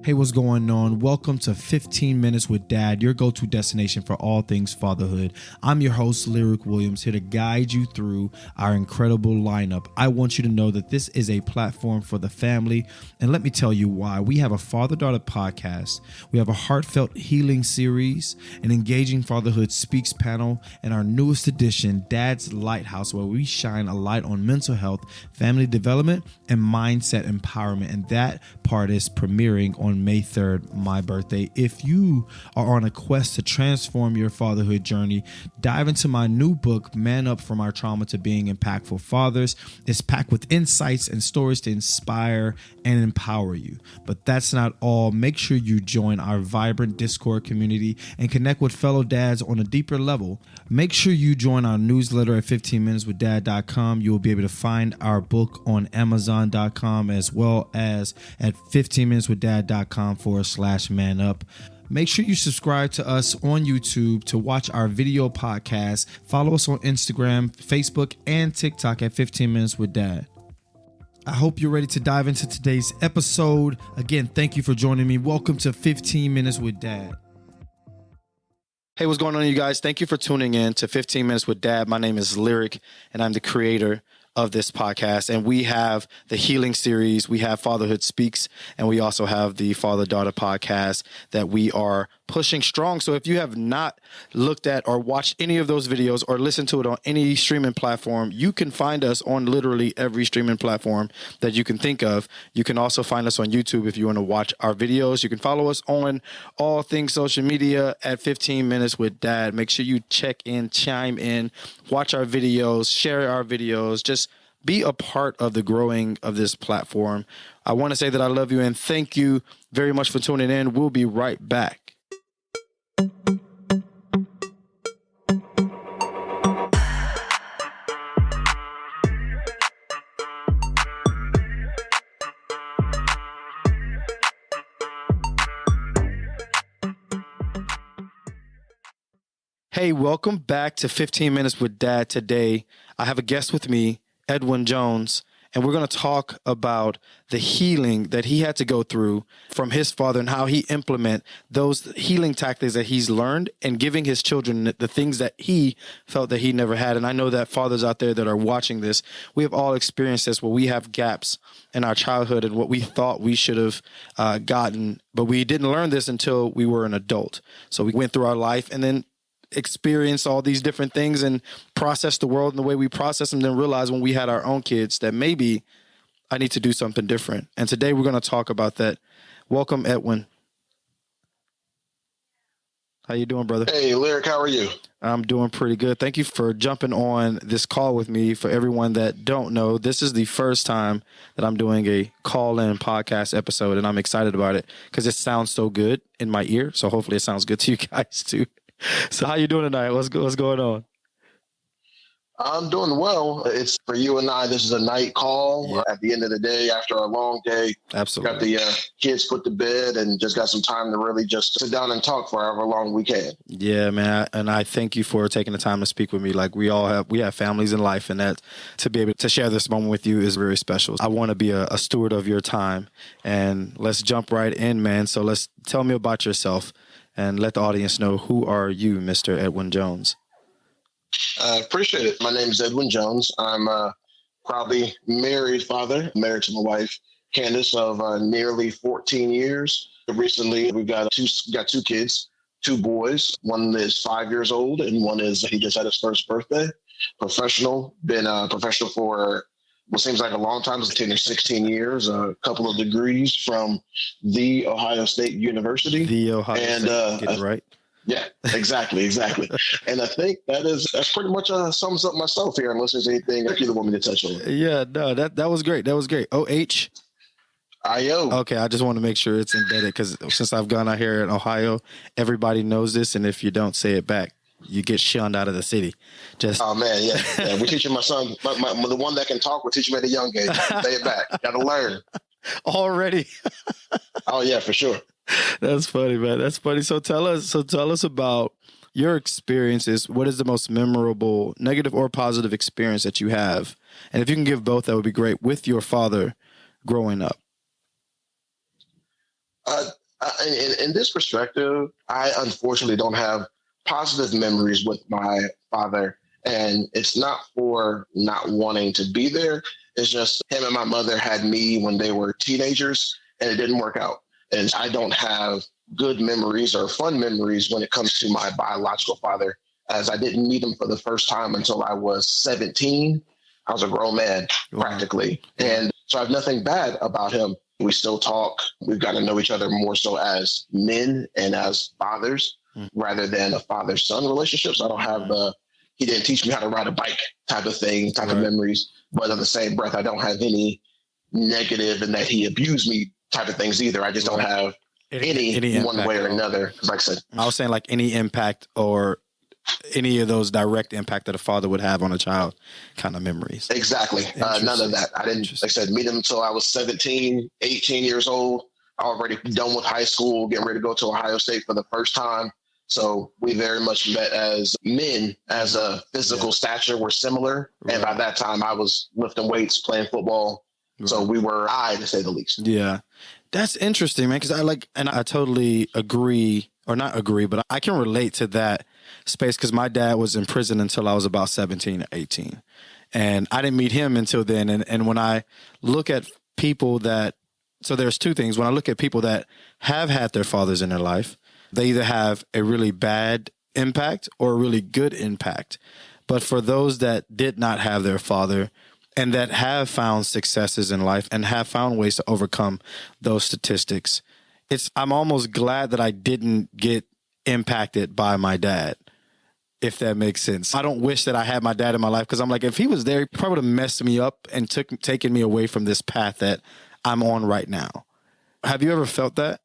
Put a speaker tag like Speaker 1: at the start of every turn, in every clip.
Speaker 1: Hey, what's going on? Welcome to 15 Minutes with Dad, your go-to destination for all things fatherhood. I'm your host, Lirec Williams, here to guide you through our incredible lineup. I want you to know that this is a platform for the family, and let me tell you why. We have a father-daughter podcast, we have a heartfelt healing series, an engaging fatherhood speaks panel, and our newest edition, Dad's Lighthouse, where we shine a light on mental health, family development, and mindset empowerment. And that part is premiering on May 3rd, my birthday. If you are on a quest to transform your fatherhood journey, dive into my new book, Man Up From Our Trauma to Being Impactful Fathers. It's packed with insights and stories to inspire and empower you. But that's not all. Make sure you join our vibrant Discord community and connect with fellow dads on a deeper level. Make sure you join our newsletter at 15minuteswithdad.com. You will be able to find our book on amazon.com as well as at 15minuteswithdad.com/man up. Make sure you subscribe to us on YouTube to watch our video podcast. Follow us on Instagram, Facebook, and TikTok at 15 Minutes with Dad. I hope you're ready to dive into today's episode. Again, thank you for joining me. Welcome to 15 Minutes with Dad. Hey, what's going on, you guys? Thank you for tuning in to 15 Minutes with Dad. My name is Lirec, and I'm the creator of this podcast. And we have the healing series, we have Fatherhood Speaks, and we also have the father-daughter podcast that we are pushing strong. So if you have not looked at or watched any of those videos or listened to it on any streaming platform, you can find us on literally every streaming platform that you can think of. You can also find us on YouTube if you want to watch our videos. You can follow us on all things social media at 15 Minutes with Dad. Make sure you check in, chime in, watch our videos, share our videos, just be a part of the growing of this platform. I want to say that I love you and thank you very much for tuning in. We'll be right back. Hey, welcome back to 15 Minutes with Dad. Today, I have a guest with me, Edwin Jones, and we're going to talk about the healing that he had to go through from his father and how he implement those healing tactics that he's learned and giving his children the things that he felt that he never had. And I know that fathers out there that are watching this, we have all experienced this where we have gaps in our childhood and what we thought we should have gotten, but we didn't learn this until we were an adult. So we went through our life and then experience all these different things and process the world in the way we process them, then realize when we had our own kids that maybe I need to do something different. And today we're going to talk about that. Welcome, Edwin. How you doing, brother?
Speaker 2: Hey, Lirec, how are you?
Speaker 1: I'm doing pretty good. Thank you for jumping on this call with me. For everyone that don't know, this is the first time that I'm doing a call-in podcast episode, and I'm excited about it because it sounds so good in my ear. So hopefully it sounds good to you guys too. So how you doing tonight? What's going on?
Speaker 2: I'm doing well. It's for you and I, this is a night call at the end of the day after a long day.
Speaker 1: Absolutely.
Speaker 2: Got the kids put to bed and just got some time to really just sit down and talk for however long we can.
Speaker 1: Yeah, man. And I thank you for taking the time to speak with me. Like we have families in life, and that to be able to share this moment with you is very special. I want to be a steward of your time, and let's jump right in, man. So let's tell me about yourself and let the audience know, who are you, Mr. Edwin Jones?
Speaker 2: I appreciate it. My name is Edwin Jones. I'm a proudly married father, married to my wife, Candace, of nearly 14 years. Recently, we've got two kids, two boys. One is 5 years old, and he just had his first birthday. Professional, been a professional for what seems like a long time, 10 or 16 years, a couple of degrees from the Ohio State University.
Speaker 1: The Ohio State, get it right.
Speaker 2: Yeah, exactly. And I think that's pretty much sums up myself here, unless there's anything you want me to touch on.
Speaker 1: Yeah, no, that was great. OH?
Speaker 2: IO.
Speaker 1: Okay, I just want to make sure it's embedded because since I've gone out here in Ohio, everybody knows this, and if you don't say it back, you get shunned out of the city.
Speaker 2: Oh man, yeah. We're teaching my son, the one that can talk, we're teaching him at a young age. Say it back. Got to learn.
Speaker 1: Already.
Speaker 2: Oh yeah, for sure.
Speaker 1: That's funny, man. That's funny. So tell us about your experiences. What is the most memorable, negative or positive experience that you have? And if you can give both, that would be great, with your father growing up.
Speaker 2: In this perspective, I unfortunately don't have positive memories with my father. And it's not for not wanting to be there. It's just him and my mother had me when they were teenagers and it didn't work out. And I don't have good memories or fun memories when it comes to my biological father, as I didn't meet him for the first time until I was 17. I was a grown man practically. And so I have nothing bad about him. We still talk. We've gotten to know each other more so as men and as fathers rather than a father-son relationship. So I don't have he didn't teach me how to ride a bike type of thing, type of memories. But in the same breath, I don't have any negative and that he abused me type of things either. I just don't have any one way or another. Like I said,
Speaker 1: I was saying like any impact or any of those direct impact that a father would have on a child kind of memories.
Speaker 2: Exactly. None of that. I didn't, like I said, meet him until I was 17, 18 years old, already done with high school, getting ready to go to Ohio State for the first time. So we very much met as men, as a physical stature were similar. And by that time I was lifting weights, playing football. So we were to say the least. Yeah. That's interesting, man. Cause I totally agree, or not agree, but I can relate to that space. Cause my dad was in prison until I was about 17 or 18. And I didn't meet him until then. And when I look at people so there's two things. When I look at people that have had their fathers in their life, they either have a really bad impact or a really good impact. But for those that did not have their father and that have found successes in life and have found ways to overcome those statistics, I'm almost glad that I didn't get impacted by my dad, if that makes sense. I don't wish that I had my dad in my life because I'm like, if he was there, he probably would have messed me up and taken me away from this path that I'm on right now. Have you ever felt that?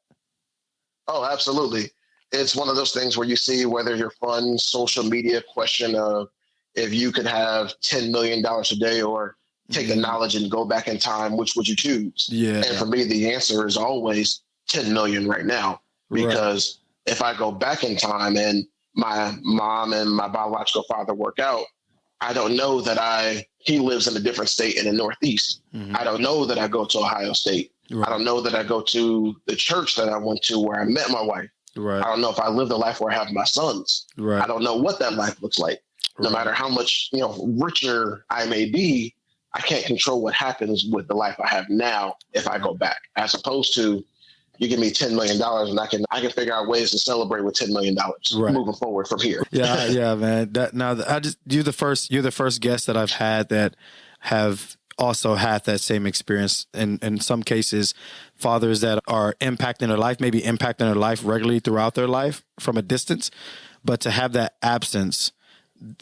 Speaker 2: Oh, absolutely. It's one of those things where you see whether your fun social media question of if you could have $10 million a day or take the knowledge and go back in time, which would you choose? Yeah. And for me, the answer is always 10 million right now, because if I go back in time and my mom and my biological father work out, I don't know that he lives in a different state in the Northeast. I don't know that I go to Ohio State. I don't know that I go to the church that I went to where I met my wife. I don't know if I live the life where I have my sons. I don't know what that life looks like. No matter how much, richer I may be, I can't control what happens with the life I have now if I go back, as opposed to you give me $10 million and I can figure out ways to celebrate with $10 million moving forward from here. Yeah, man. You're the first guest that I've had that have also had that same experience. And in some cases, fathers that are impacting their life, maybe impacting their life regularly throughout their life from a distance, but to have that absence,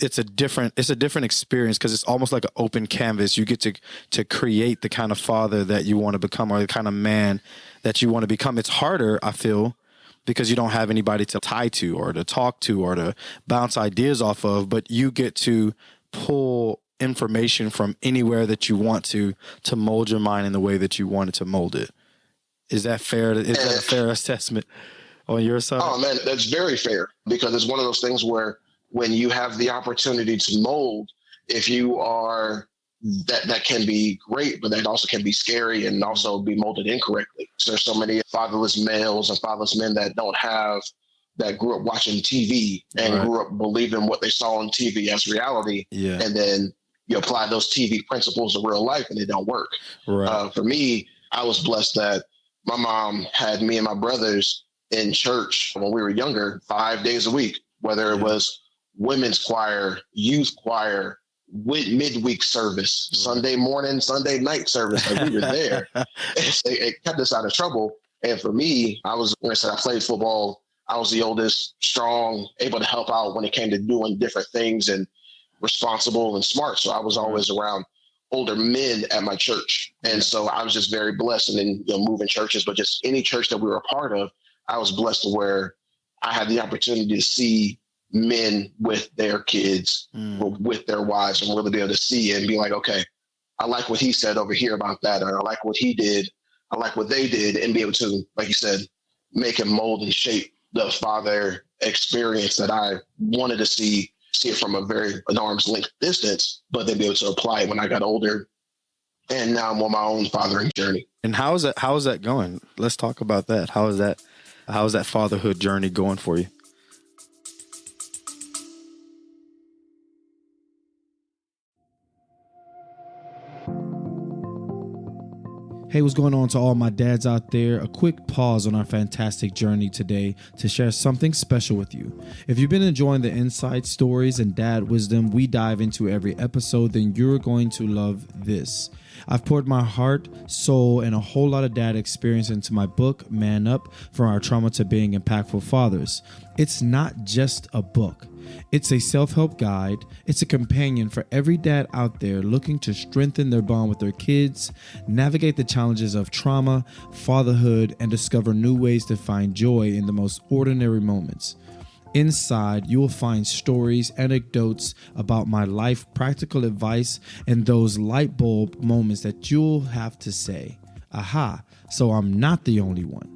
Speaker 2: it's a different experience because it's almost like an open canvas. You get to create the kind of father that you want to become or the kind of man that you want to become. It's harder, I feel, because you don't have anybody to tie to or to talk to or to bounce ideas off of, but you get to pull information from anywhere that you want to mold your mind in the way that you wanted to mold it. Is that fair? Is that a fair assessment on your side? Oh man, that's very fair, because it's one of those things where when you have the opportunity to mold, if you are that can be great, but that also can be scary and also be molded incorrectly. So there's so many fatherless males and fatherless men that grew up watching TV and grew up believing what they saw on TV as reality. Yeah. And then you apply those TV principles to real life and they don't work. For me, I was blessed that my mom had me and my brothers in church when we were younger, 5 days a week, whether it was women's choir, youth choir, midweek service, Sunday morning, Sunday night service. Like we were there. It kept us out of trouble. And for me, I played football. I was the oldest, strong, able to help out when it came to doing different things and responsible and smart. So I was always around older men at my church. And so I was just very blessed. And then moving churches, but just any church that we were a part of, I was blessed to where I had the opportunity to see men with their kids, with their wives, and really be able to see and be like, okay, I like what he said over here about that, or I like what he did, I like what they did, and be able to, like you said, make and mold and shape the father experience that I wanted to see it from an arm's length distance, but then be able to apply it when I got older. And now I'm on my own fathering journey.
Speaker 3: And how is that going? Let's talk about that. How is that fatherhood journey going for you?
Speaker 1: Hey, what's going on to all my dads out there? A quick pause on our fantastic journey today to share something special with you. If you've been enjoying the insight, stories, and dad wisdom we dive into every episode, then you're going to love this. I've poured my heart, soul, and a whole lot of dad experience into my book, Man Up, From Our Trauma to Being Impactful Fathers. It's not just a book. It's a self-help guide. It's a companion for every dad out there looking to strengthen their bond with their kids, navigate the challenges of trauma, fatherhood, and discover new ways to find joy in the most ordinary moments. Inside, you will find stories, anecdotes about my life, practical advice, and those light bulb moments that you'll have to say, aha, so I'm not the only one.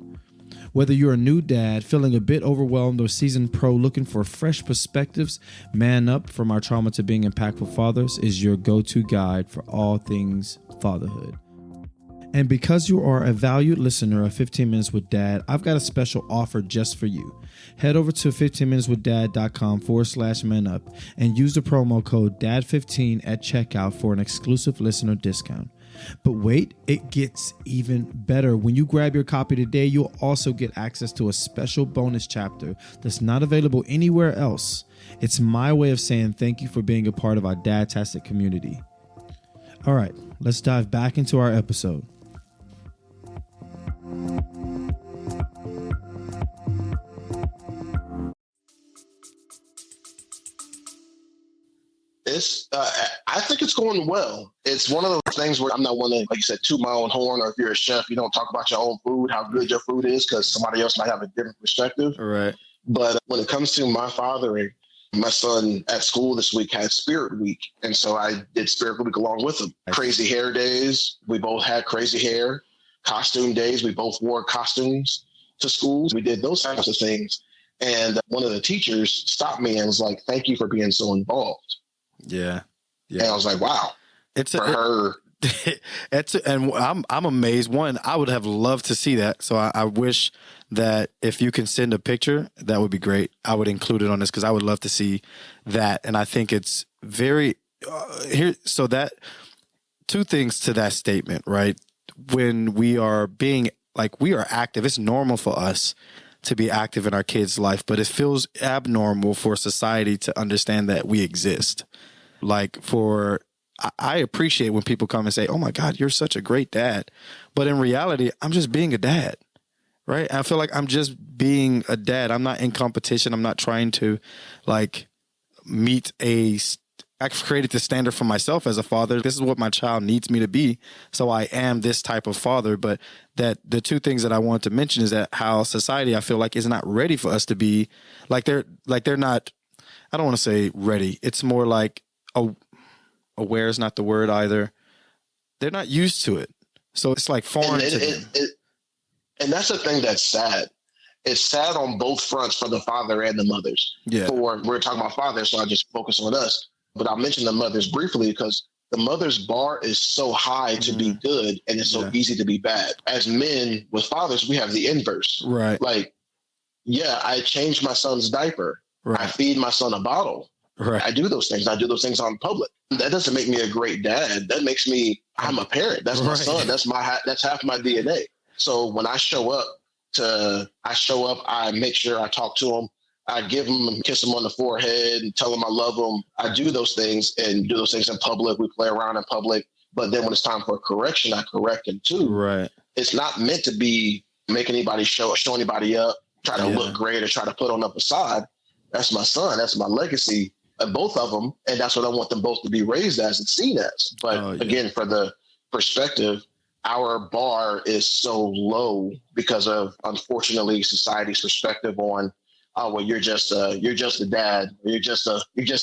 Speaker 1: Whether you're a new dad, feeling a bit overwhelmed, or seasoned pro looking for fresh perspectives, Man Up, From Our Trauma to Being Impactful Fathers is your go-to guide for all things fatherhood. And because you are a valued listener of 15 Minutes with Dad, I've got a special offer just for you. Head over to 15minuteswithdad.com/manup and use the promo code DAD15 at checkout for an exclusive listener discount. But wait, it gets even better. When you grab your copy today, you'll also get access to a special bonus chapter that's not available anywhere else. It's my way of saying thank you for being a part of our Dadtastic community. All right, let's dive back into our episode.
Speaker 2: I think it's going well. It's one of those things where I'm not one to, like you said, toot my own horn, or if you're a chef, you don't talk about your own food, how good your food is, because somebody else might have a different perspective.
Speaker 3: Right.
Speaker 2: But when it comes to my fathering, my son at school this week had Spirit Week. And so I did Spirit Week along with him. Crazy hair days. We both had crazy hair. Costume days. We both wore costumes to school. We did those types of things. And one of the teachers stopped me and was like, thank you for being so involved.
Speaker 3: Yeah.
Speaker 2: And I was like, wow. Her.
Speaker 3: And I'm amazed. One, I would have loved to see that. So I wish that if you can send a picture, that would be great. I would include it on this because I would love to see that. And I think it's very so that two things to that statement, right? When we are being we are active, it's normal for us to be active in our kids' life, but it feels abnormal for society to understand that we exist. I appreciate when people come and say, oh my God, you're such a great dad. But in reality, I'm just being a dad, right? I feel like I'm just being a dad. I'm not in competition. I'm not trying to meet I've created the standard for myself as a father. This is what my child needs me to be. So I am this type of father. But that the two things that I want to mention is that how society, I feel like, is not ready for us to be they're not, I don't want to say ready. It's more like aware is not the word either. They're not used to it. So it's foreign to them.
Speaker 2: And that's the thing that's sad. It's sad on both fronts for the father and the mothers.
Speaker 3: Yeah.
Speaker 2: We're talking about fathers, so I just focus on us. But I'll mention the mothers briefly because the mother's bar is so high to be good and it's so easy to be bad. As men with fathers, we have the inverse.
Speaker 3: Right.
Speaker 2: I change my son's diaper.
Speaker 3: Right.
Speaker 2: I feed my son a bottle.
Speaker 3: Right.
Speaker 2: I do those things. I do those things on public. That doesn't make me a great dad. That makes me, I'm a parent. That's my son. That's half my DNA. So when I show up, I make sure I talk to him. I give him and kiss him on the forehead and tell him I love him. I do those things and do those things in public. We play around in public. But then when it's time for correction, I correct him too.
Speaker 3: Right.
Speaker 2: It's not meant to be make anybody show anybody up, try to look great or try to put on a facade. That's my son. That's my legacy. Both of them. And that's what I want them both to be raised as and seen as. But again, for the perspective, our bar is so low because of, unfortunately, society's perspective on, oh, well, you're just a dad. You're just a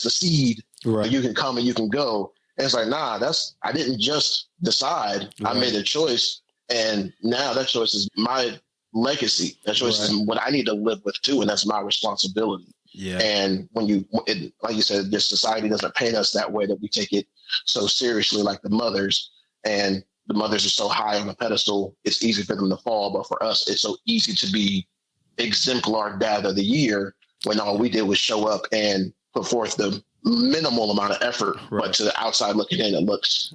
Speaker 2: seed.
Speaker 3: Right.
Speaker 2: You can come and you can go. And it's like, nah, I didn't just decide. Right. I made a choice. And now that choice is my legacy. That choice is what I need to live with too. And that's my responsibility.
Speaker 3: Yeah.
Speaker 2: And like you said, this society doesn't paint us that way, that we take it so seriously, like the mothers. And the mothers are so high on a pedestal, it's easy for them to fall. But for us, it's so easy to be exemplar dad of the year when all we did was show up and put forth the minimal amount of effort. Right. But to the outside looking in, it looks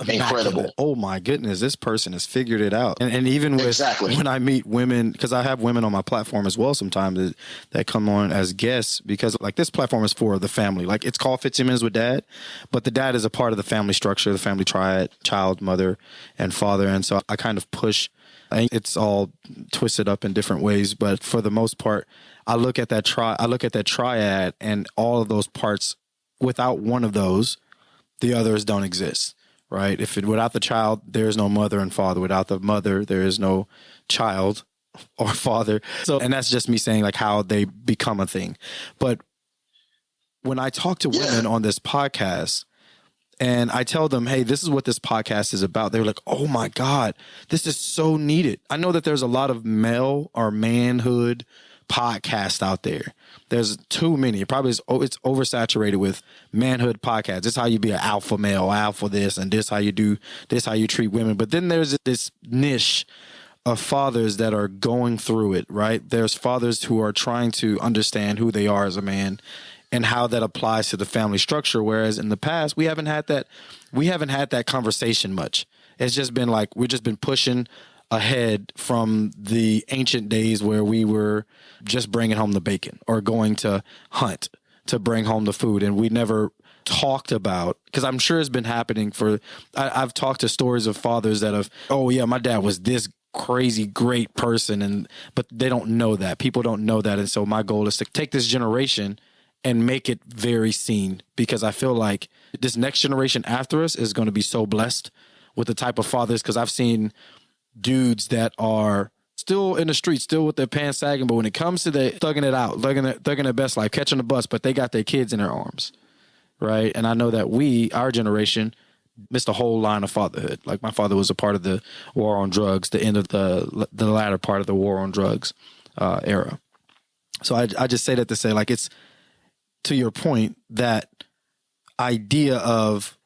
Speaker 2: incredible.
Speaker 3: Oh my goodness, this person has figured it out. And even with when I meet women, because I have women on my platform as well sometimes that come on as guests, because like this platform is for the family. Like it's called 15 Minutes with Dad, but the dad is a part of the family structure, the family triad, child, mother, and father. And so I kind of push. I think it's all twisted up in different ways, but for the most part, I look at that triad and all of those parts. Without one of those, the others don't exist. Right? Without the child, there is no mother and father. Without the mother, there is no child or father. So, and that's just me saying like how they become a thing. But when I talk to women on this podcast and I tell them, hey, this is what this podcast is about, they're like, oh my God, this is so needed. I know that there's a lot of male or manhood podcasts out there. There's too many. It probably is. It's oversaturated with manhood podcasts. This is how you be an alpha male, alpha this, and this how you do this, how you treat women. But then there's this niche of fathers that are going through it, right? There's fathers who are trying to understand who they are as a man and how that applies to the family structure. Whereas in the past, we haven't had that conversation much. It's just been like, we've just been pushing ahead from the ancient days where we were just bringing home the bacon or going to hunt to bring home the food. And we never talked about, because I'm sure it's been happening I've talked to stories of fathers that have, oh yeah, my dad was this crazy great person, but they don't know that. People don't know that. And so my goal is to take this generation and make it very seen, because I feel like this next generation after us is going to be so blessed with the type of fathers, because I've seen dudes that are still in the streets, still with their pants sagging, but when it comes to the thugging it out, thugging their best life, catching the bus, but they got their kids in their arms, right? And I know that our generation, missed a whole line of fatherhood. Like my father was a part of the war on drugs, the end of the latter part of the war on drugs era. So I just say that to say, like, it's to your point, that idea of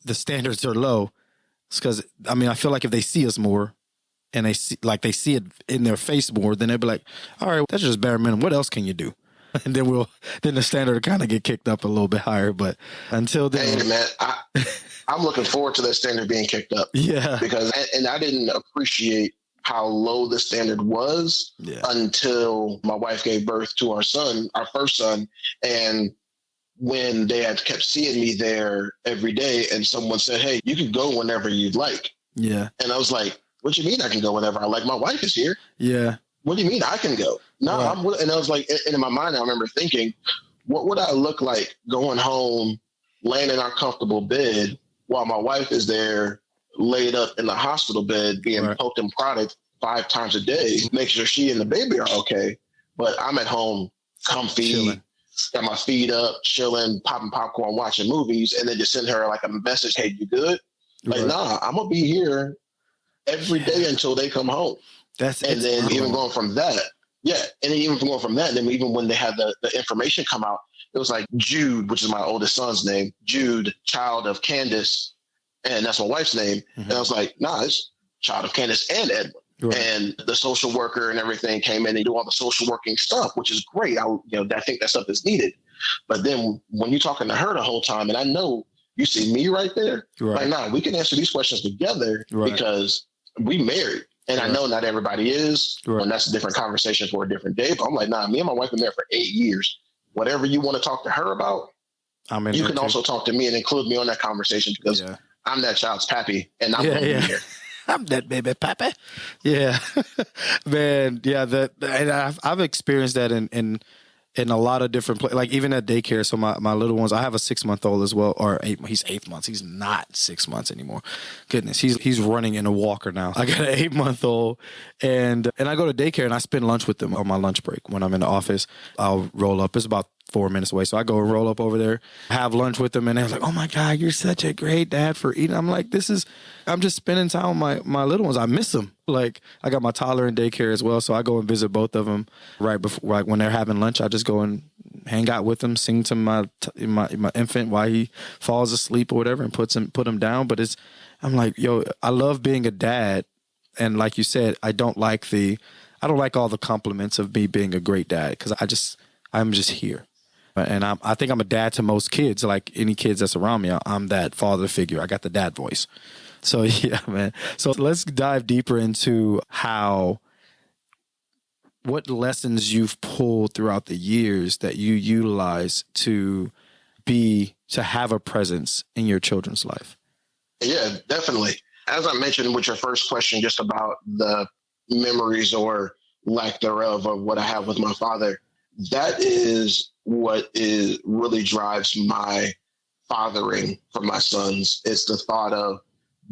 Speaker 3: the standards are low. It's because, I mean, I feel like if they see us more and they see it in their face more, then they'll be like, all right, that's just bare minimum. What else can you do? And then the standard will kind of get kicked up a little bit higher. But until then,
Speaker 2: hey man, I'm looking forward to that standard being kicked up.
Speaker 3: Yeah,
Speaker 2: because I didn't appreciate how low the standard was until my wife gave birth to our son, our first son, and when they had kept seeing me there every day, and someone said, hey, you can go whenever you'd like.
Speaker 3: Yeah.
Speaker 2: And I was like, what do you mean I can go whenever I like? My wife is here.
Speaker 3: Yeah.
Speaker 2: What do you mean I can go? No, right. And I was like, and in my mind, I remember thinking, what would I look like going home, laying in our comfortable bed while my wife is there laid up in the hospital bed being poked and prodded 5 times a day, making sure she and the baby are okay. But I'm at home comfy, chilling. Got my feet up, chilling, popping popcorn, watching movies, and then just send her like a message, hey, you good? Like, nah, I'm going to be here every day until they come home. Even going from that, then even when they had the information come out, it was like Jude, which is my oldest son's name, Jude, child of Candace, and that's my wife's name. Mm-hmm. And I was like, nah, it's child of Candace and Edwin. Right. And the social worker and everything came in and do all the social working stuff, which is great. I think that stuff is needed. But then when you're talking to her the whole time, and I know you see me right there, like, nah, we can answer these questions together because we married. And I know not everybody is, and that's a different conversation for a different day. But I'm like, nah, me and my wife have been married for 8 years. Whatever you want to talk to her about, you can also talk to me and include me on that conversation, because I'm that child's pappy, and I'm going to be here.
Speaker 3: I'm that baby pappy. Yeah, man. Yeah, and I've experienced that in a lot of different places, like even at daycare. So my little ones, I have a 6-month-old as well, or 8. He's 8 months. He's not 6 months anymore. Goodness, he's running in a walker now. I got an 8-month-old, and I go to daycare and I spend lunch with them on my lunch break when I'm in the office. I'll roll up. It's about 4 minutes away. So I go and roll up over there, have lunch with them, and they're like, oh my God, you're such a great dad for eating. I'm like, I'm just spending time with my little ones. I miss them. Like, I got my toddler in daycare as well. So I go and visit both of them right before, like when they're having lunch. I just go and hang out with them, sing to my infant while he falls asleep or whatever, and put him down. But I'm like, yo, I love being a dad. And like you said, I don't like all the compliments of me being a great dad because I'm just here. And I think I'm a dad to most kids, like any kids that's around me. I'm that father figure. I got the dad voice. So yeah, man. So let's dive deeper into what lessons you've pulled throughout the years that you utilize to have a presence in your children's life.
Speaker 2: Yeah, definitely. As I mentioned with your first question, just about the memories or lack thereof of what I have with my father, that is what really drives my fathering for my sons. It's the thought of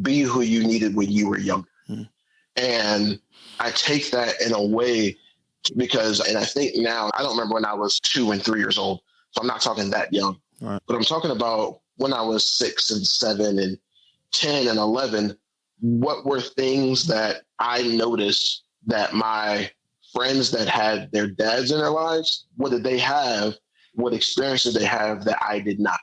Speaker 2: be who you needed when you were younger. And I take that in a way because, and I think now, I don't remember when I was 2 and 3 years old, so I'm not talking that young,
Speaker 3: right.
Speaker 2: But I'm talking about when I was 6 and 7 and 10 and 11, what were things that I noticed that my friends that had their dads in their lives, what did they have? What experiences did they have that I did not?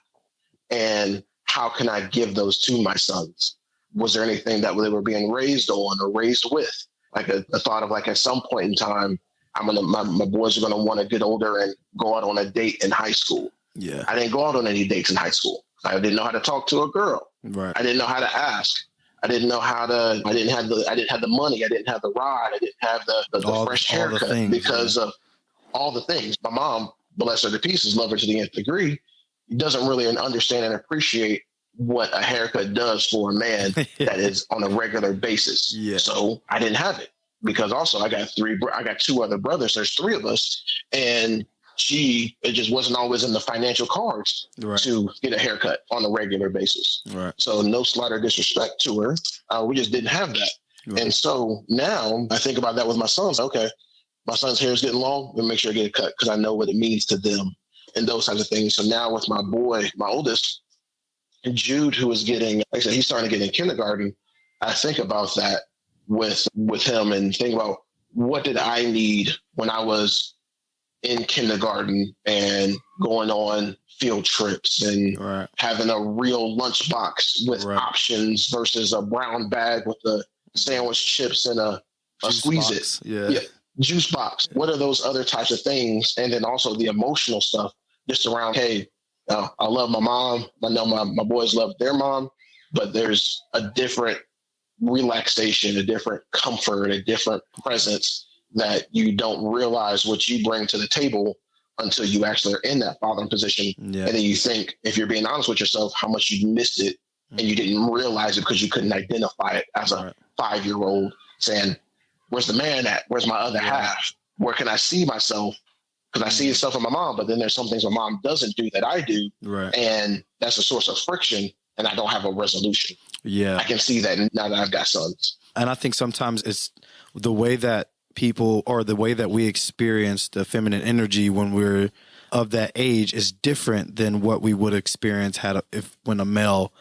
Speaker 2: And how can I give those to my sons? Was there anything that they were being raised on or raised with? Like a thought of like at some point in time, my boys are going to want to get older and go out on a date in high school.
Speaker 3: Yeah.
Speaker 2: I didn't go out on any dates in high school. I didn't know how to talk to a girl.
Speaker 3: Right.
Speaker 2: I didn't know how to ask. I didn't have the money. I didn't have the ride. I didn't have the fresh haircut because of all the things. My mom, bless her to pieces, love her to the nth degree, doesn't really understand and appreciate what a haircut does for a man that is on a regular basis.
Speaker 3: Yeah.
Speaker 2: So I didn't have it because also I got 2 other brothers. There's 3 of us. And it just wasn't always in the financial cards to get a haircut on a regular basis.
Speaker 3: Right.
Speaker 2: So no slight or disrespect to her. We just didn't have that. Right. And so now I think about that with my sons. Okay, my son's hair is getting long. Let me make sure I get it cut because I know what it means to them and those types of things. So now with my boy, my oldest, Jude, who is getting, like I said, he's starting to get in kindergarten. I think about that with him and think about what did I need when I was in kindergarten and going on field trips and having a real lunchbox with options versus a brown bag with the sandwich chips and a squeeze
Speaker 3: box.
Speaker 2: Yeah, juice box. What are those other types of things? And then also the emotional stuff just around, hey, I love my mom. I know my boys love their mom, but there's a different relaxation, a different comfort, a different presence that you don't realize what you bring to the table until you actually are in that fathering position. Yeah. And then you think, if you're being honest with yourself, how much you missed it and you didn't realize it because you couldn't identify it as a 5-year-old saying, where's the man at? Where's my other half? Where can I see myself? Because I see stuff in my mom, but then there's some things my mom doesn't do that I do. Right. And that's a source of friction and I don't have a resolution.
Speaker 3: Yeah.
Speaker 2: I can see that now that I've got sons.
Speaker 3: And I think sometimes it's the way that people or the way that we experience the feminine energy when we're of that age is different than what we would experience when a male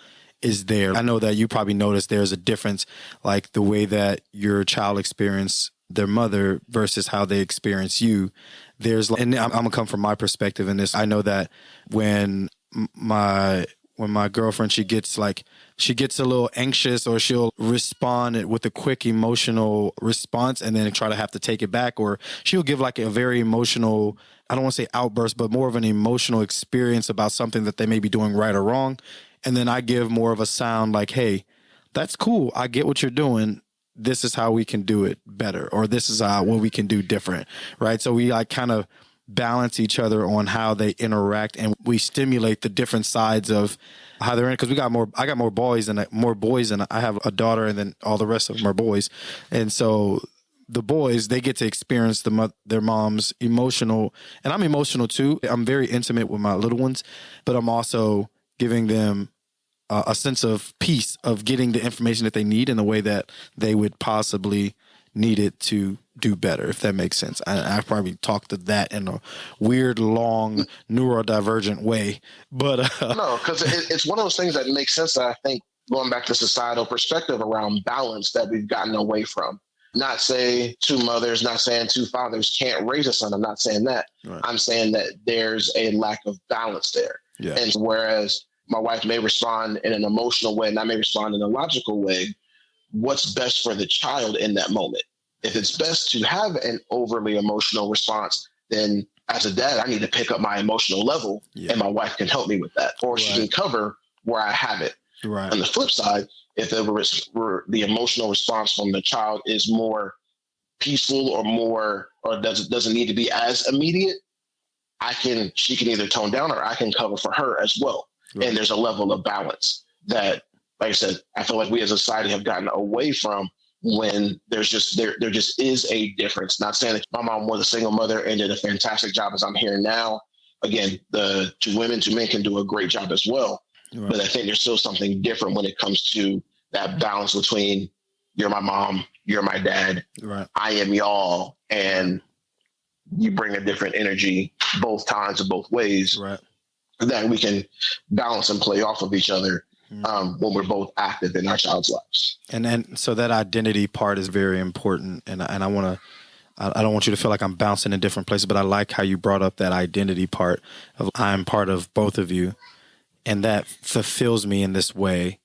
Speaker 3: is there. I know that you probably noticed there's a difference, like the way that your child experienced their mother versus how they experience you. And I'm gonna come from my perspective in this. I know that when my girlfriend, she gets a little anxious or she'll respond with a quick emotional response and then try to have to take it back, or she'll give like a very emotional, I don't want to say outburst, but more of an emotional experience about something that they may be doing right or wrong. And then I give more of a sound like, hey, that's cool. I get what you're doing. This is how we can do it better, or this is what we can do different, right? So we like kind of balance each other on how they interact, and we stimulate the different sides of how they're in. Because I got more boys, and I have a daughter, and then all the rest of them are boys, and so the boys, they get to experience their mom's emotional, and I'm emotional too. I'm very intimate with my little ones, but I'm also giving them a sense of peace of getting the information that they need in the way that they would possibly need it to do better, if that makes sense. I probably talked to that in a weird, long, neurodivergent way. But
Speaker 2: no, because it's one of those things that makes sense that I think going back to societal perspective around balance that we've gotten away from. Not say 2 mothers, not saying 2 fathers can't raise a son. I'm not saying that. Right. I'm saying that there's a lack of balance there. Yeah. And whereas my wife may respond in an emotional way and I may respond in a logical way, what's best for the child in that moment? If it's best to have an overly emotional response, then as a dad, I need to pick up my emotional level and my wife can help me with that, or she can cover where I have it.
Speaker 3: Right.
Speaker 2: On the flip side, if the emotional response from the child is more peaceful or doesn't need to be as immediate, she can either tone down or I can cover for her as well. Right. And there's a level of balance that, like I said, I feel like we as a society have gotten away from, when there just is a difference. Not saying that my mom was a single mother and did a fantastic job as I'm here now. Again, the two men can do a great job as well. Right. But I think there's still something different when it comes to that balance between you're my mom, you're my dad, right. I am y'all, and you bring a different energy both times and both ways, right. that we can balance and play off of each other when we're both active in our child's lives. And
Speaker 3: so that identity part is very important. And I don't want you to feel like I'm bouncing in different places, but I like how you brought up that identity part of I'm part of both of you. And that fulfills me in this way,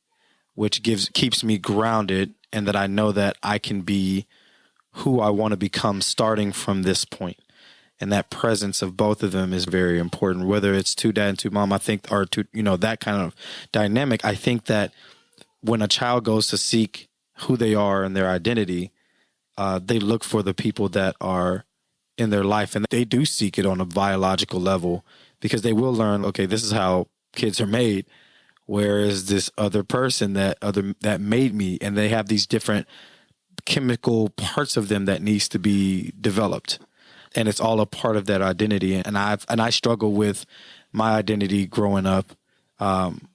Speaker 3: which keeps me grounded, and that I know that I can be who I want to become starting from this point. And that presence of both of them is very important, whether it's two dad and two mom, I think, or two, that kind of dynamic. I think that when a child goes to seek who they are and their identity, they look for the people that are in their life, and they do seek it on a biological level, because they will learn, okay, this is how kids are made. Where is this other person that made me? And they have these different chemical parts of them that needs to be developed. And it's all a part of that identity. And I struggle with my identity growing up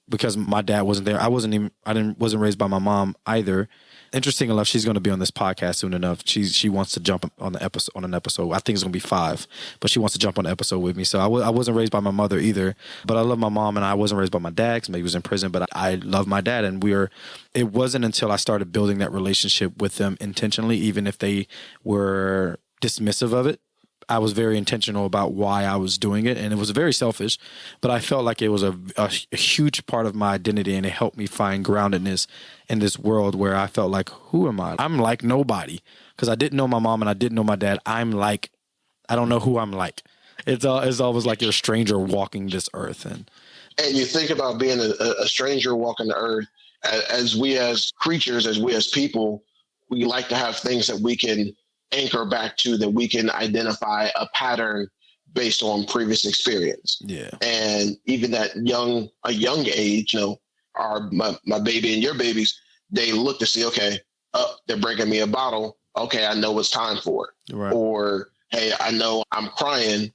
Speaker 3: because my dad wasn't there. I wasn't raised by my mom either. Interesting enough, she's going to be on this podcast soon enough. She wants to jump on an episode. I think it's going to be 5, but she wants to jump on an episode with me. So I wasn't raised by my mother either, but I love my mom, and I wasn't raised by my dad because maybe he was in prison, but I love my dad. And it wasn't until I started building that relationship with them intentionally, even if they were dismissive of it. I was very intentional about why I was doing it, and it was very selfish, but I felt like it was a huge part of my identity, and it helped me find groundedness in this world where I felt like, who am I? I'm like nobody, because I didn't know my mom and I didn't know my dad. I don't know who I'm like. It's always like you're a stranger walking this earth. And
Speaker 2: you think about being a stranger walking the earth, as we as creatures, as we as people, we like to have things that we can anchor back to, that we can identify a pattern based on previous experience. Yeah. And even a young age, my baby and your babies, they look to see, okay, they're bringing me a bottle. Okay, I know it's time for it. Right. Or, hey, I know I'm crying.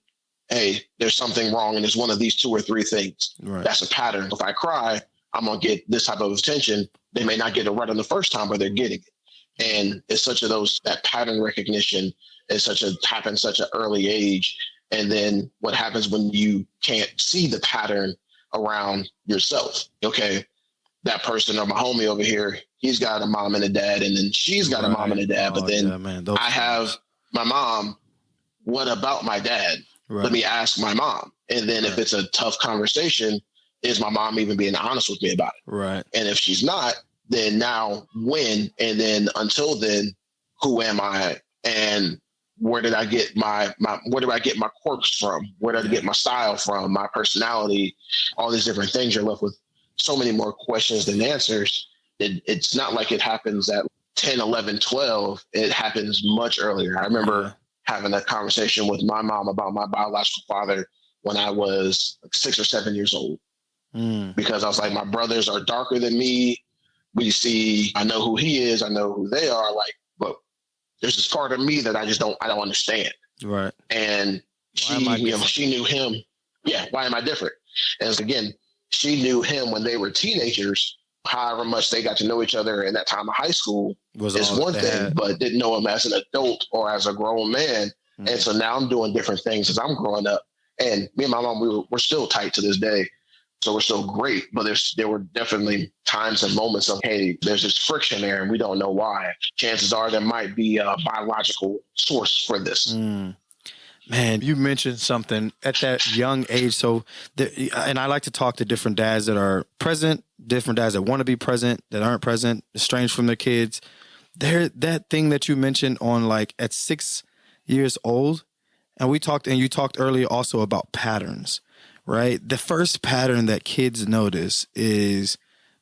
Speaker 2: Hey, there's something wrong, and it's one of these 2 or 3 things. Right. That's a pattern. If I cry, I'm going to get this type of attention. They may not get it right on the first time, but they're getting it. And it's that pattern recognition happens such an early age. And then what happens when you can't see the pattern around yourself? Okay, that person, or my homie over here, he's got a mom and a dad, and then she's got a mom and a dad. But then I have my mom. What about my dad? Right. Let me ask my mom. And then if it's a tough conversation, is my mom even being honest with me about it? Right. And if she's not, then now when, and then until then, who am I? And where did I get my quirks from? Where did I get my style from? My personality, all these different things. You're left with so many more questions than answers. It's not like it happens at 10, 11, 12. It happens much earlier. I remember having a conversation with my mom about my biological father when I was 6 or 7 years old. Because I was like, my brothers are darker than me. I know who he is, I know who they are, but there's this part of me that I don't understand. Right. And she knew him. Yeah. Why am I different? And again, she knew him when they were teenagers. However much they got to know each other in that time of high school is one thing, but didn't know him as an adult or as a grown man. Mm-hmm. And so now I'm doing different things as I'm growing up. And me and my mom, we're still tight to this day. So we're still great, but there were definitely times and moments of, hey, there's this friction there and we don't know why. Chances are there might be a biological source for this.
Speaker 3: Man, you mentioned something at that young age. So, and I like to talk to different dads that are present, different dads that want to be present, that aren't present, estranged from their kids. That thing that you mentioned on like at 6 years old, and you talked earlier also about patterns, right? The first pattern that kids notice is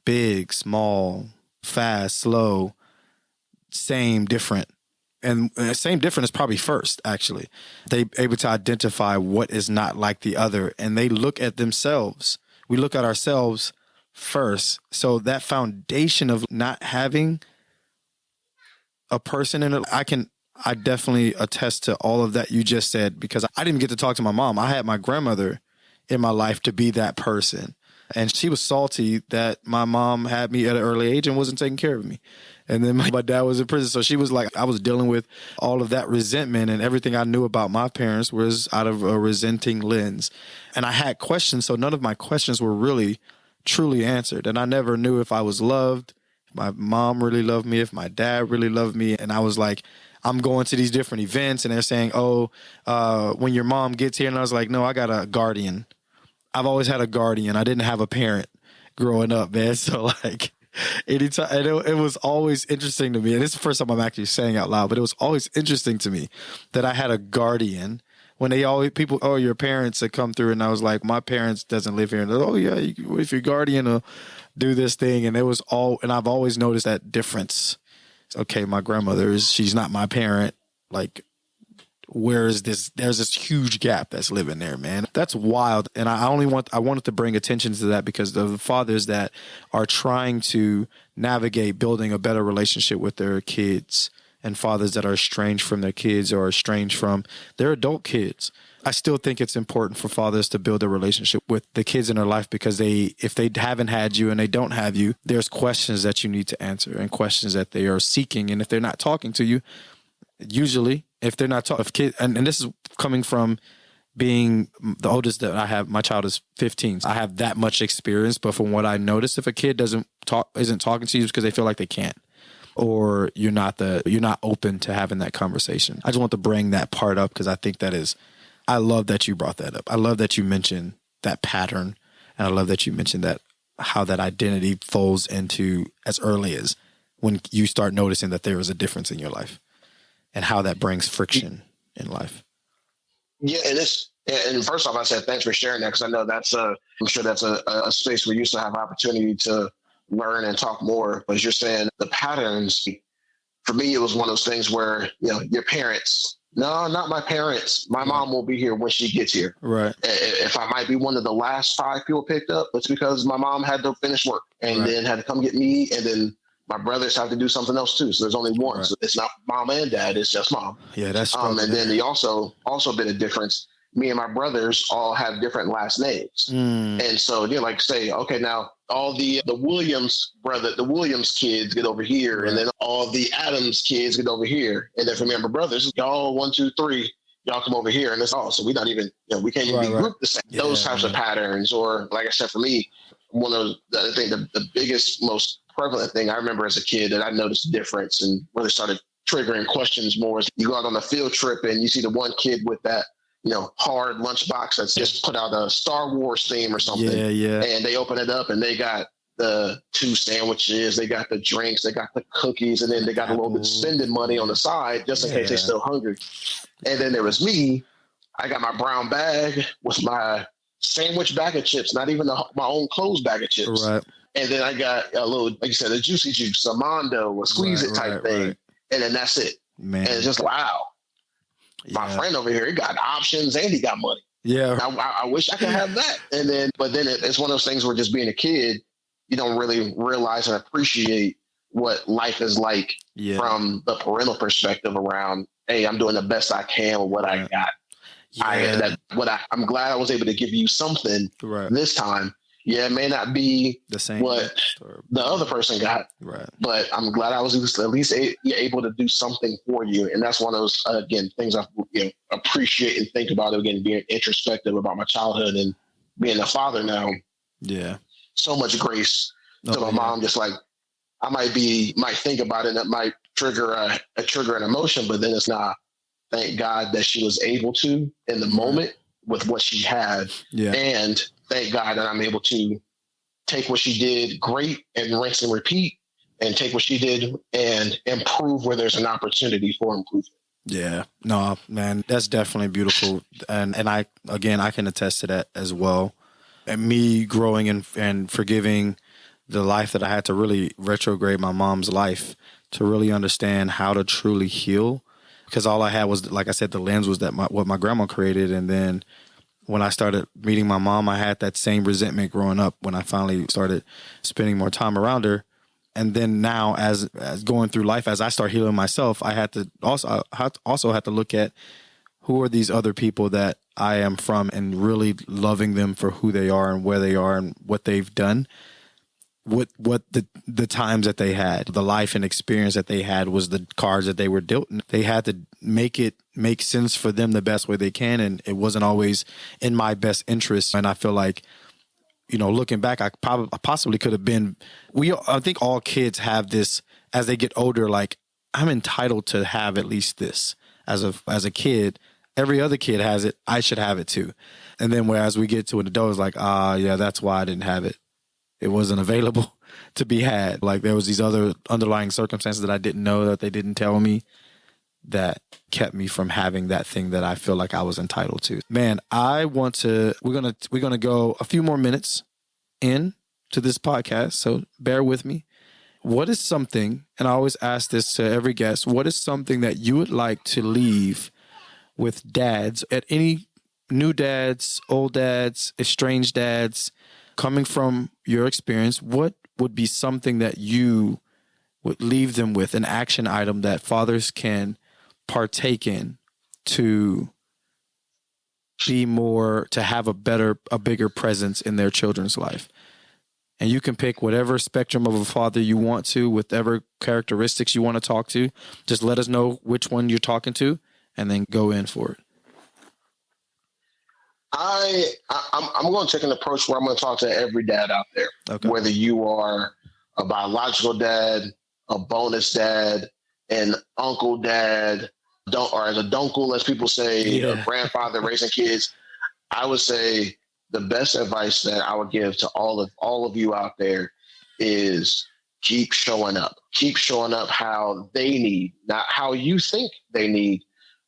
Speaker 3: big, small, fast, slow, same, different. And same different is probably first, actually. They able to identify what is not like the other, and they look at themselves. We look at ourselves first. So that foundation of not having a person in it, I definitely attest to all of that you just said, because I didn't get to talk to my mom. I had my grandmother in my life to be that person. And she was salty that my mom had me at an early age and wasn't taking care of me. And then my dad was in prison. So she was like, I was dealing with all of that resentment, and everything I knew about my parents was out of a resenting lens. And I had questions. So none of my questions were really truly answered. And I never knew if I was loved, if my mom really loved me, if my dad really loved me. And I was like, I'm going to these different events and they're saying, when your mom gets here. And I was like, no, I got a guardian. I've always had a guardian. I didn't have a parent growing up, man. So like, anytime, and it was always interesting to me. And it's the first time I'm actually saying out loud, but it was always interesting to me that I had a guardian. When your parents had come through, and I was like, my parents doesn't live here. And they're, if your guardian will do this thing. And and I've always noticed that difference. Okay, my grandmother she's not my parent. Like, there's this huge gap that's living there, man. That's wild. And I wanted to bring attention to that because of the fathers that are trying to navigate building a better relationship with their kids, and fathers that are estranged from their kids or estranged from their adult kids. I still think it's important for fathers to build a relationship with the kids in their life, because if they haven't had you and they don't have you, there's questions that you need to answer and questions that they are seeking. And if they're not talking to you, usually, if they're not talking, and this is coming from being the oldest that I have, my child is 15. I have that much experience, but from what I noticed, if a kid isn't talking to you, it's because they feel like they can't, or you're not open to having that conversation. I just want to bring that part up because I think I love that you brought that up. I love that you mentioned that pattern, and I love that you mentioned that how that identity folds into as early as when you start noticing that there is a difference in your life, and how that brings friction in life.
Speaker 2: Yeah, and first off, I said thanks for sharing that, because I know I'm sure that's a space where you still have opportunity to learn and talk more. But as you're saying, the patterns, for me, it was one of those things where, your parents, no, not my parents. My mom will be here when she gets here.
Speaker 3: Right.
Speaker 2: If I might be one of the last 5 people picked up, it's because my mom had to finish work and then had to come get me, and then my brothers have to do something else too. So there's only one. Right. So it's not mom and dad. It's just mom.
Speaker 3: Yeah, that's
Speaker 2: and then the also been a difference. Me and my brothers all have different last names. And so like say, okay, now all the Williams kids get over here. Right. And then all the Adams kids get over here. And then for me and my brothers, y'all 1, 2, 3, y'all come over here. And that's all. So we're not even, we can't even be grouped the same. Yeah, those types of patterns. Or like I said, for me, one of the biggest, most prevalent thing I remember as a kid that I noticed a difference and really started triggering questions more is you go out on a field trip and you see the one kid with that, hard lunchbox that's just put out a Star Wars theme or something.
Speaker 3: Yeah.
Speaker 2: And they open it up and they got the 2 sandwiches, they got the drinks, they got the cookies, and then they got a little bit of spending money on the side just in case they're still hungry. And then there was me. I got my brown bag with my sandwich bag of chips, not even my own clothes bag of chips.
Speaker 3: Right.
Speaker 2: And then I got a little, like you said, a juicy juice, a Mondo, a squeeze it type thing. Right. And then that's it.
Speaker 3: Man.
Speaker 2: And it's just, wow. My friend over here, he got options and he got money.
Speaker 3: Yeah.
Speaker 2: I wish I could have that. But then it's one of those things where just being a kid, you don't really realize and appreciate what life is like from the parental perspective around, hey, I'm doing the best I can with what I got. Yeah. I'm glad I was able to give you something this time. Yeah, it may not be
Speaker 3: the same
Speaker 2: what the other person got, but I'm glad I was at least able to do something for you. And that's one of those, again, things I appreciate and think about, again, being introspective about my childhood and being a father now.
Speaker 3: Yeah.
Speaker 2: So much grace to my mom. Just like I might think about it and it might trigger an emotion, but then it's not, thank God that she was able to in the moment with what she had.
Speaker 3: Yeah.
Speaker 2: And thank God that I'm able to take what she did great and rinse and repeat, and take what she did and improve where there's an opportunity for improvement.
Speaker 3: Yeah, no, man, that's definitely beautiful. And I can attest to that as well. And me growing and forgiving the life that I had to really retrograde my mom's life to really understand how to truly heal. Because all I had was, like I said, the lens was that what my grandma created. And then when I started meeting my mom, I had that same resentment growing up when I finally started spending more time around her. And then now, as going through life, as I start healing myself, I had to also have to look at who are these other people that I am from, and really loving them for who they are and where they are and what they've done. What the times that they had, the life and experience that they had was the cards that they were dealt. They had to make it make sense for them the best way they can, and it wasn't always in my best interest. And I feel like, looking back, I possibly could have been. I think all kids have this as they get older. Like, I'm entitled to have at least this as a kid. Every other kid has it. I should have it too. And then whereas we get to an adult, it's like, yeah, that's why I didn't have it. It wasn't available to be had. Like, there was these other underlying circumstances that I didn't know, that they didn't tell me, that kept me from having that thing that I feel like I was entitled to. Man, we're gonna go a few more minutes in to this podcast, so bear with me. What is something, and I always ask this to every guest, what is something that you would like to leave with dads, at any new dads, old dads, estranged dads, coming from your experience? What would be something that you would leave them with, an action item that fathers can partake in to be more, to have a bigger presence in their children's life? And you can pick whatever spectrum of a father you want to, whatever characteristics you want to talk to. Just let us know which one you're talking to, and then go in for it.
Speaker 2: I'm going to take an approach where I'm going to talk to every dad out there, okay, whether you are a biological dad, a bonus dad, an uncle dad, or as a dunkle, as people say, a grandfather raising kids. I would say the best advice that I would give to all of you out there is keep showing up. Keep showing up how they need, not how you think they need,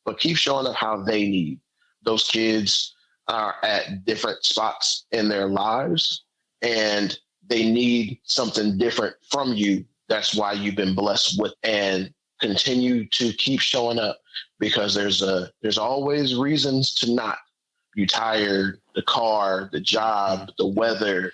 Speaker 2: but keep showing up how they need. Those kids are at different spots in their lives, and they need something different from you. That's why you've been blessed with, and continue to keep showing up, because there's always reasons to not. You tired, the car, the job, the weather,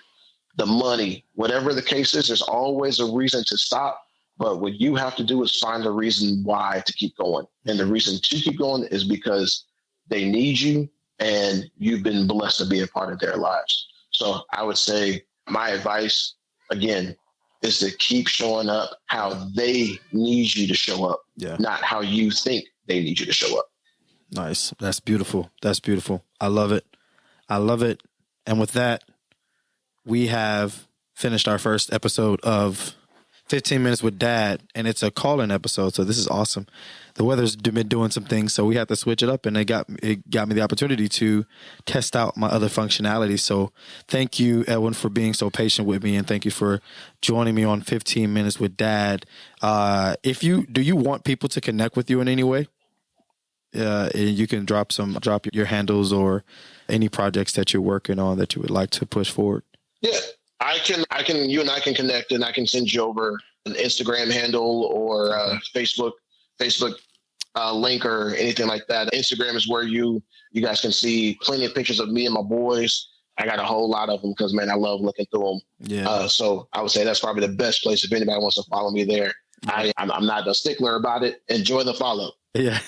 Speaker 2: the money, whatever the case is, there's always a reason to stop. But what you have to do is find a reason why to keep going. And the reason to keep going is because they need you, and you've been blessed to be a part of their lives. So I would say my advice, again, is to keep showing up how they need you to show up, not how you think they need you to show up.
Speaker 3: Nice. That's beautiful. That's beautiful. I love it. I love it. And with that, we have finished our first episode of 15 Minutes with Dad, and it's a call-in episode, so this is awesome. The weather's been doing some things, so we had to switch it up, and it got me the opportunity to test out my other functionality. So thank you, Edwin, for being so patient with me, and thank you for joining me on 15 Minutes with Dad. Do you want people to connect with you in any way? You can drop your handles or any projects that you're working on that you would like to push forward.
Speaker 2: Yeah, I can. You and I can connect, and I can send you over an Instagram handle or Facebook link or anything like that. Instagram is where you guys can see plenty of pictures of me and my boys. I got a whole lot of them because, man, I love looking through them. Yeah. So I would say that's probably the best place if anybody wants to follow me there. Yeah. I'm not a stickler about it. Enjoy the follow.
Speaker 3: Yeah,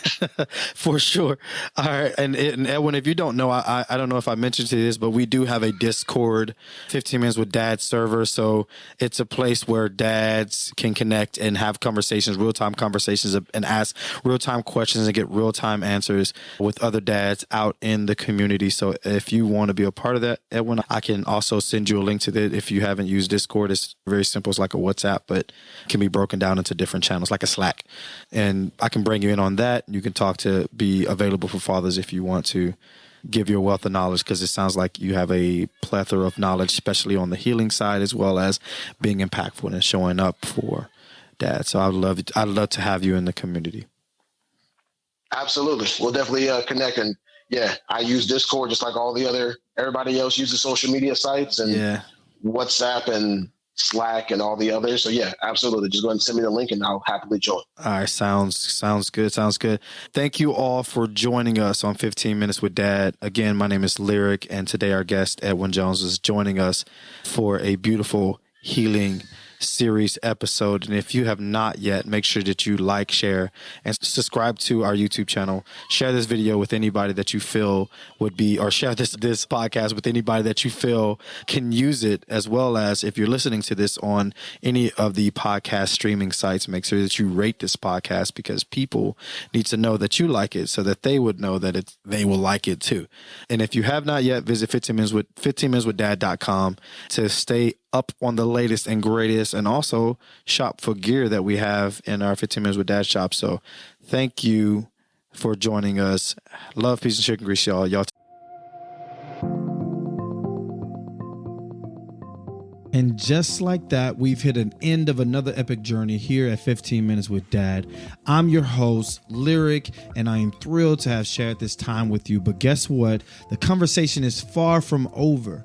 Speaker 3: for sure. All right. And Edwin, if you don't know, I don't know if I mentioned to you this, but we do have a Discord 15 Minutes with Dad server. So it's a place where dads can connect and have conversations, real-time conversations, and ask real-time questions and get real-time answers with other dads out in the community. So if you want to be a part of that, Edwin, I can also send you a link to that. If you haven't used Discord, it's very simple. It's like a WhatsApp, but it can be broken down into different channels, like a Slack. And I can bring you in on on that. You can be available for fathers if you want to give your wealth of knowledge, because it sounds like you have a plethora of knowledge, especially on the healing side, as well as being impactful and showing up for dad. So I'd love to have you in the community.
Speaker 2: Absolutely. We'll definitely connect. And yeah, I use Discord just like everybody else uses social media sites and WhatsApp and Slack and all the others. So yeah, absolutely. Just go ahead and send me the link and I'll happily join.
Speaker 3: All right. Sounds good. Sounds good. Thank you all for joining us on 15 Minutes with Dad. Again, my name is Lirec, and today our guest, Edwin Jones, is joining us for a beautiful healing series episode. And if you have not yet, make sure that you like, share, and subscribe to our YouTube channel. Share this video with anybody that you feel would be, or share this podcast with anybody that you feel can use it, as well as if you're listening to this on any of the podcast streaming sites, make sure that you rate this podcast, because people need to know that you like it so that they would know that they will like it too. And if you have not yet, visit 15minuteswithdad.com to stay up on the latest and greatest, and also shop for gear that we have in our 15 Minutes with Dad shop. So thank you for joining us. Love, peace, and chicken grease, y'all.
Speaker 1: And just like that, we've hit an end of another epic journey here at 15 Minutes with Dad. I'm your host, Lirec, and I am thrilled to have shared this time with you. But guess what? The conversation is far from over.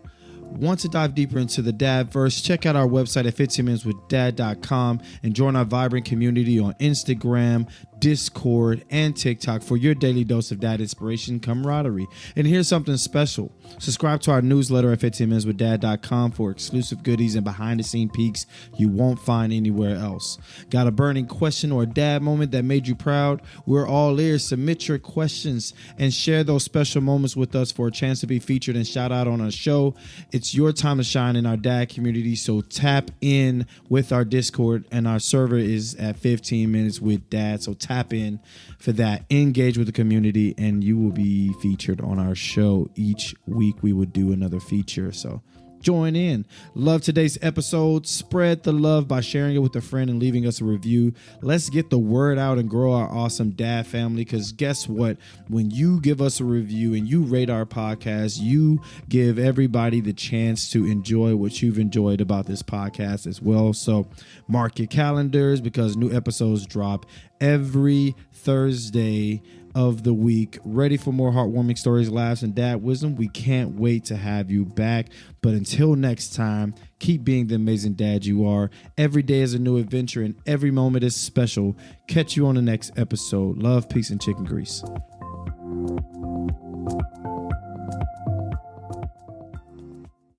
Speaker 1: Want to dive deeper into the Dadverse? Check out our website at 15minuteswithdad.com and join our vibrant community on Instagram, Discord, and TikTok for your daily dose of dad inspiration, camaraderie. And here's something special. Subscribe to our newsletter at 15minuteswithdad.com for exclusive goodies and behind-the-scene peeks you won't find anywhere else. Got a burning question or a dad moment that made you proud? We're all ears. Submit your questions and share those special moments with us for a chance to be featured and shout out on our show. It's your time to shine in our dad community, so tap in with our Discord, and our server is at 15 Minutes with Dad. So tap in for that, engage with the community, and you will be featured on our show. Each week we would do another feature, so join in. Love today's episode. Spread the love by sharing it with a friend and leaving us a review. Let's get the word out and grow our awesome dad family, because guess what? When you give us a review and you rate our podcast, you give everybody the chance to enjoy what you've enjoyed about this podcast as well. So mark your calendars, because new episodes drop every Thursday of the week. Ready for more heartwarming stories, laughs, and dad wisdom? We can't wait to have you back. But until next time, keep being the amazing dad you are. Every day is a new adventure and every moment is special. Catch you on the next episode. Love, peace, and chicken grease.